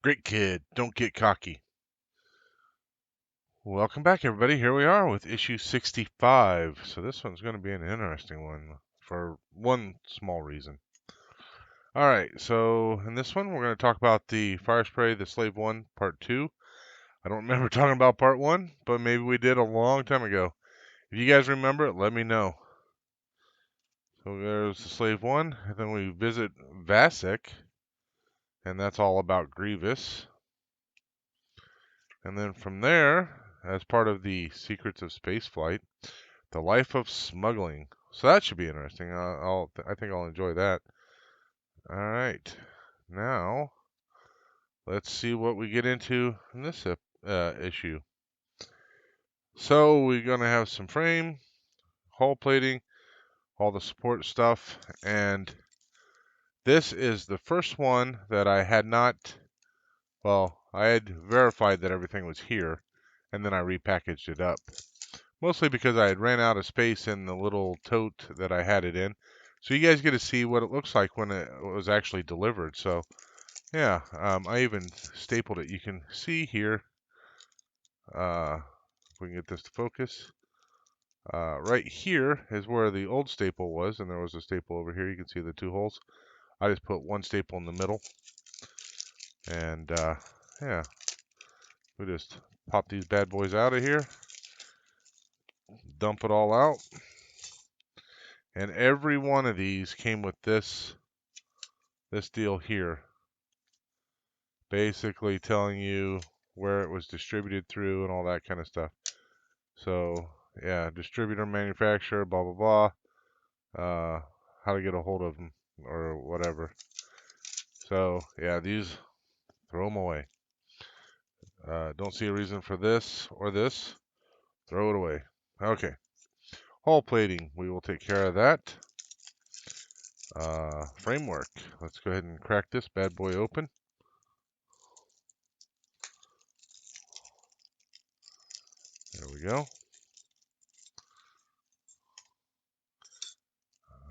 Great kid, don't get cocky. Welcome back, everybody. Here we are with issue 65. So this one's going to be an interesting one for one small reason. All right, so in this one, we're going to talk about the Fire Spray, the Slave 1, Part 2. I don't remember talking about Part 1, but maybe we did a long time ago. If you guys remember it, let me know. So there's the Slave 1, and then we visit Vasek, and that's all about Grievous. And then from there, as part of the Secrets of Spaceflight, the Life of Smuggling. So that should be interesting. I think I'll enjoy that. All right, now let's see what we get into in this issue. So we're gonna have some frame, hull plating, all the support stuff, and this is the first one that I had not. Well, I had verified that everything was here, and then I repackaged it up. Mostly because I had ran out of space in the little tote that I had it in. So you guys get to see what it looks like when it was actually delivered. So yeah, I even stapled it. You can see here, if we can get this to focus, right here is where the old staple was, and there was a staple over here. You can see the two holes. I just put one staple in the middle, and yeah, we just pop these bad boys out of here, dump it all out, and every one of these came with this deal here, basically telling you where it was distributed through and all that kind of stuff. So yeah, distributor, manufacturer, blah blah blah, how to get a hold of them or whatever. So yeah, these, throw them away. Don't see a reason for this or this, throw it away. Okay, hull plating, we will take care of that. Framework, let's go ahead and crack this bad boy open. There we go.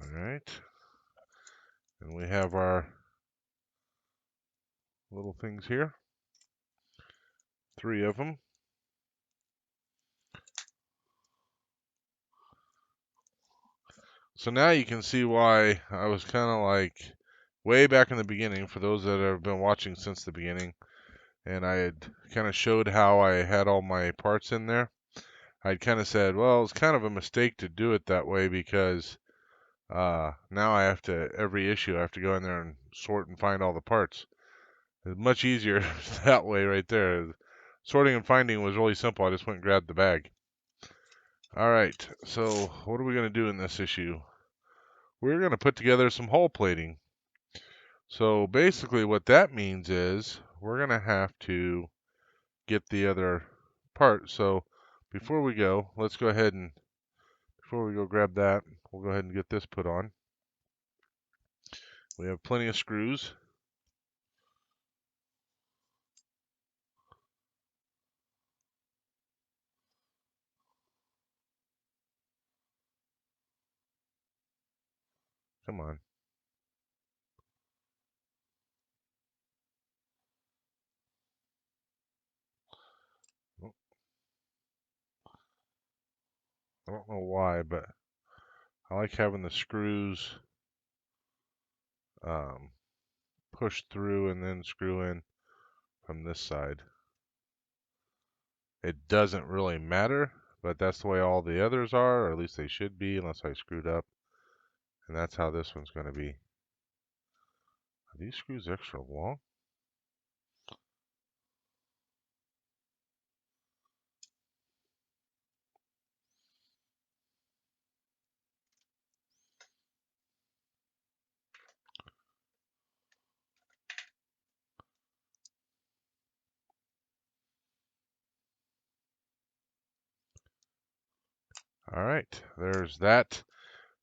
All right, and we have our little things here, 3 of them. So now you can see why I was kind of like way back in the beginning, for those that have been watching since the beginning, and I had kind of showed how I had all my parts in there. I'd kind of said, well, it's kind of a mistake to do it that way because now I have to, every issue, I have to go in there and sort and find all the parts. It's much easier that way right there. Sorting and finding was really simple. I just went and grabbed the bag. All right, so what are we going to do in this issue? We're going to put together some hull plating. So basically what that means is we're going to have to get the other part. So before we go, let's go ahead and, before we go grab that, we'll go ahead and get this put on. We have plenty of screws. Come on. I don't know why, but I like having the screws pushed through and then screw in from this side. It doesn't really matter, but that's the way all the others are, or at least they should be, unless I screwed up. And that's how this one's going to be. Are these screws extra long? All right, there's that.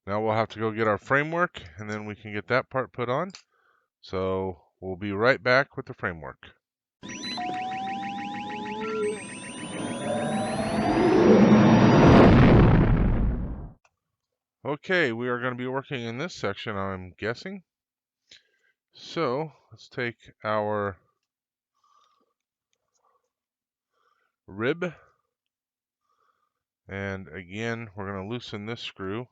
Now we'll have to go get our framework, and then we can get that part put on. So we'll be right back with the framework. Okay, we are going to be working in this section, I'm guessing. So let's take our rib. And again, we're going to loosen this screw.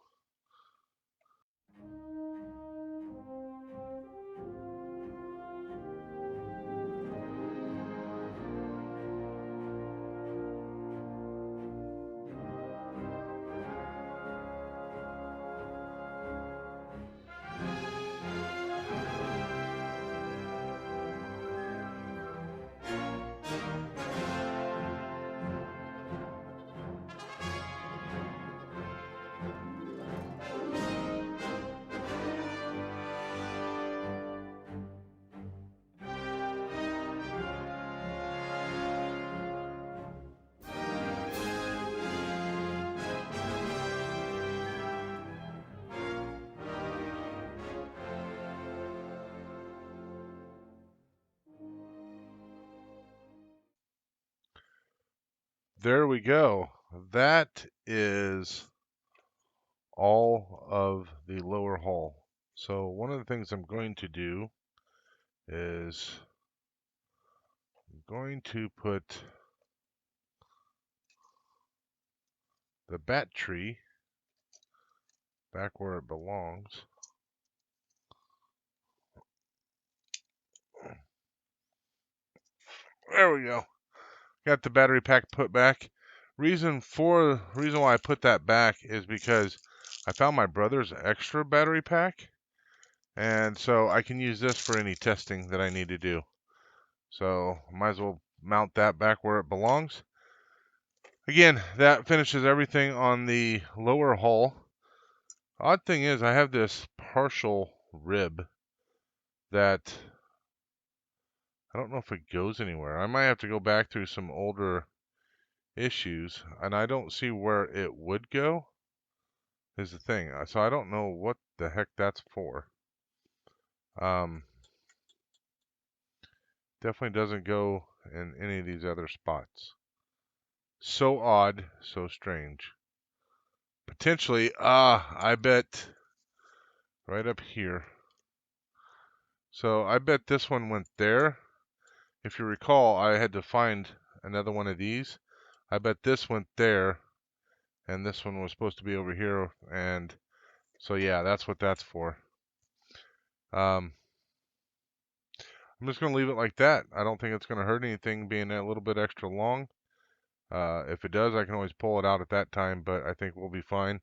There we go. That is all of the lower hull. So one of the things I'm going to do is I'm going to put the battery back where it belongs. There we go. Got the battery pack put back. Reason why I put that back is because I found my brother's extra battery pack, and so I can use this for any testing that I need to do. So might as well mount that back where it belongs. Again, that finishes everything on the lower hull. Odd thing is, I have this partial rib that I don't know if it goes anywhere. I might have to go back through some older issues, and I don't see where it would go, is the thing. So I don't know what the heck that's for. Definitely doesn't go in any of these other spots. So odd, so strange. Potentially, I bet right up here. So I bet this one went there. If you recall, I had to find another one of these. I bet this went there, and this one was supposed to be over here, and so yeah, that's what that's for. I'm just going to leave it like that. I don't think it's going to hurt anything being a little bit extra long. If it does, I can always pull it out at that time, but I think we'll be fine.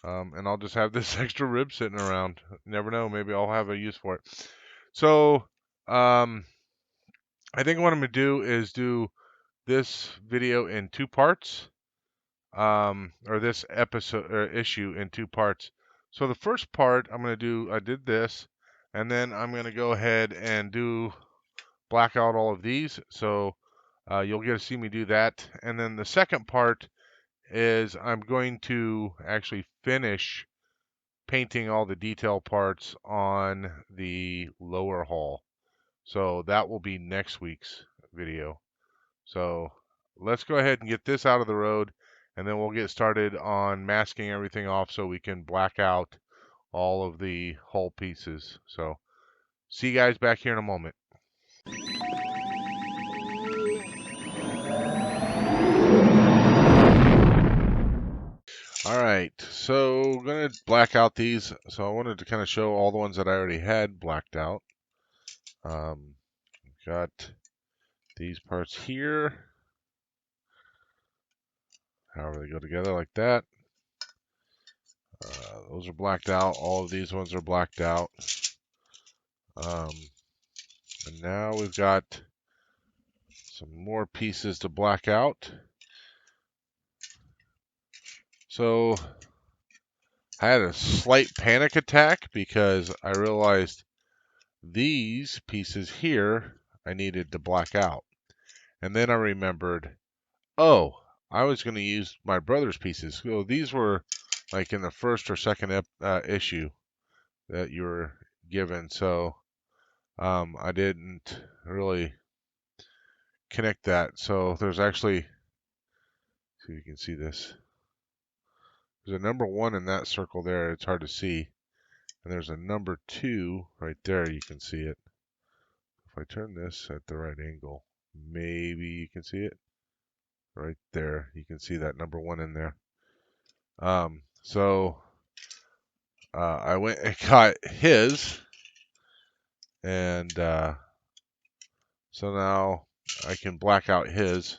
And I'll just have this extra rib sitting around. Never know, maybe I'll have a use for it. So, I think what I'm going to do is do this video in two parts, or this episode or issue in two parts. So the first part I'm going to do, I did this, and then I'm going to go ahead and black out all of these. So you'll get to see me do that. And then the second part is I'm going to actually finish painting all the detail parts on the lower hull. So that will be next week's video. So let's go ahead and get this out of the road, and then we'll get started on masking everything off so we can black out all of the hull pieces. So see you guys back here in a moment. All right, so I'm going to black out these. So I wanted to kind of show all the ones that I already had blacked out. Got these parts here. However they go together like that. Those are blacked out. All of these ones are blacked out. And now we've got some more pieces to black out. So I had a slight panic attack because I realized these pieces here I needed to black out. And then I remembered, oh, I was going to use my brother's pieces. So these were like in the first or second issue that you were given. So I didn't really connect that. So there's actually, see if you can see this. There's a number 1 in that circle there. It's hard to see. And there's a number 2 right there. You can see it. If I turn this at the right angle, maybe you can see it. right there. You can see that number 1 in there. So I went and got his, and so now I can black out his,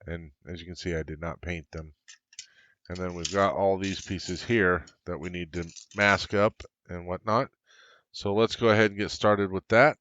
and as you can see, I did not paint them. And then we've got all these pieces here that we need to mask up and whatnot. So let's go ahead and get started with that.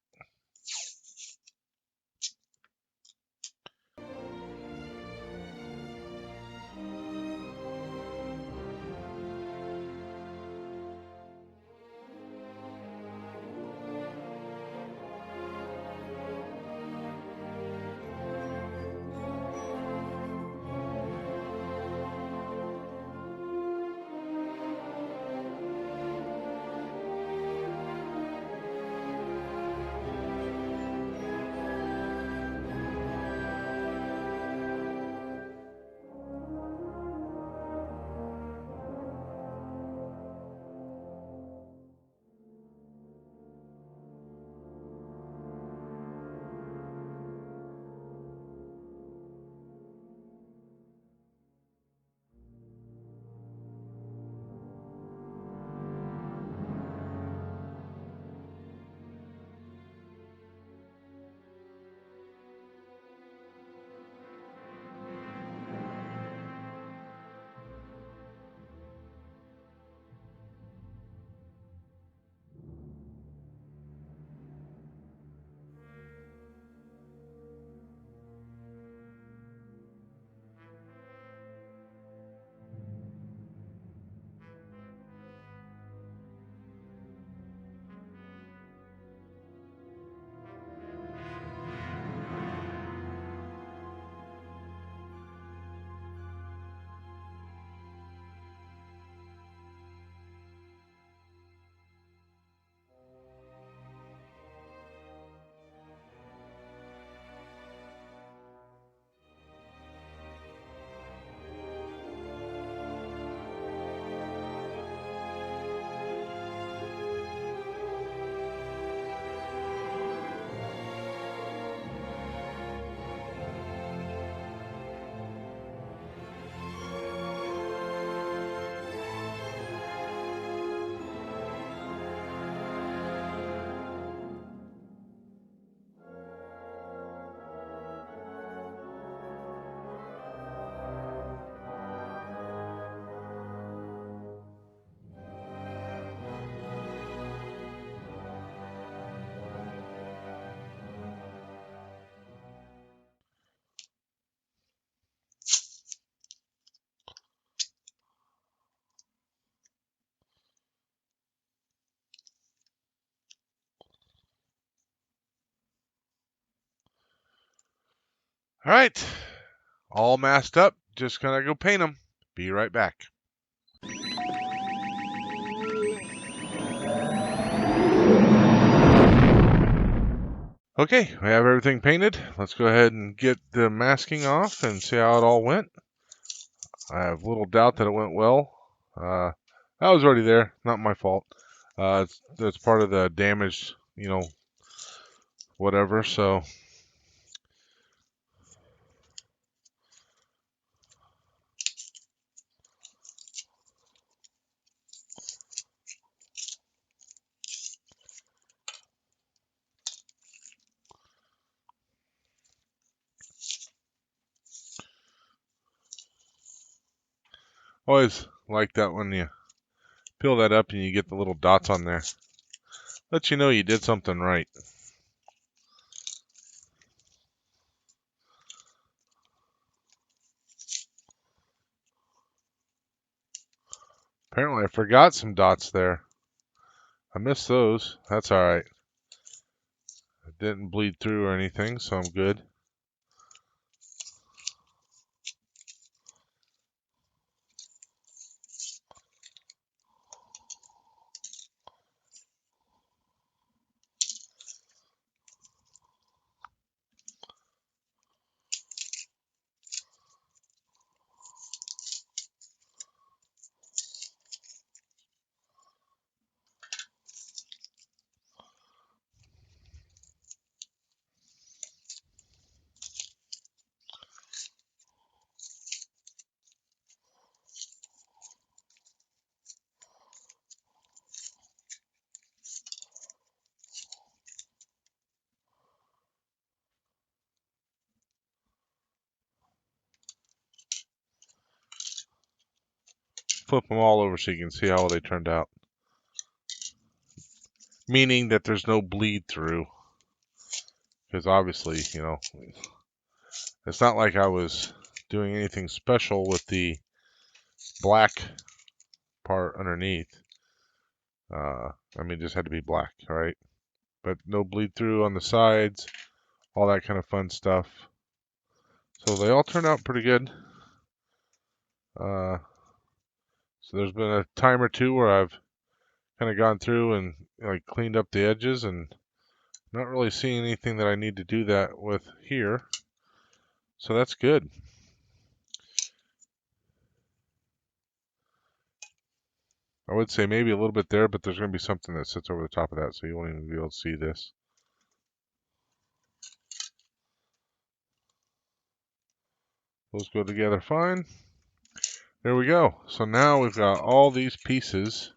All right, all masked up. Just gonna go paint them. Be right back. Okay, we have everything painted. Let's go ahead and get the masking off and see how it all went. I have little doubt that it went well. I was already there, not my fault. It's part of the damage, whatever. So, always like that when you peel that up and you get the little dots on there. Let you know you did something right. Apparently, I forgot some dots there. I missed those. That's all right. It didn't bleed through or anything, so I'm good. flip them all over so you can see how they turned out. Meaning that there's no bleed through. Because obviously, you know, it's not like I was doing anything special with the black part underneath. I mean, it just had to be black, right? But no bleed through on the sides, all that kind of fun stuff. So they all turned out pretty good. So there's been a time or two where I've kind of gone through and like cleaned up the edges, and not really seeing anything that I need to do that with here. So that's good. I would say maybe a little bit there, but there's going to be something that sits over the top of that, so you won't even be able to see this. Those go together fine. There we go. So now we've got all these pieces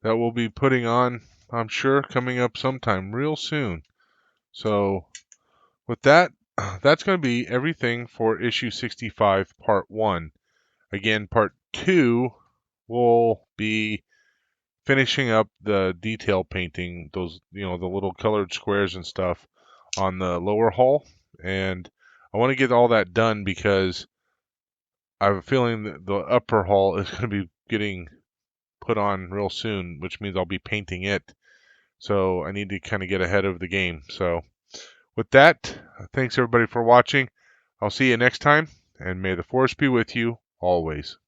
that we'll be putting on, I'm sure, coming up sometime real soon. So with that, that's going to be everything for issue 65, part 1. Again, part 2 will be finishing up the detail painting, those, you know, the little colored squares and stuff on the lower hull. And I want to get all that done because I have a feeling that the upper hull is going to be getting put on real soon, which means I'll be painting it. So I need to kind of get ahead of the game. So with that, thanks everybody for watching. I'll see you next time, and may the force be with you always.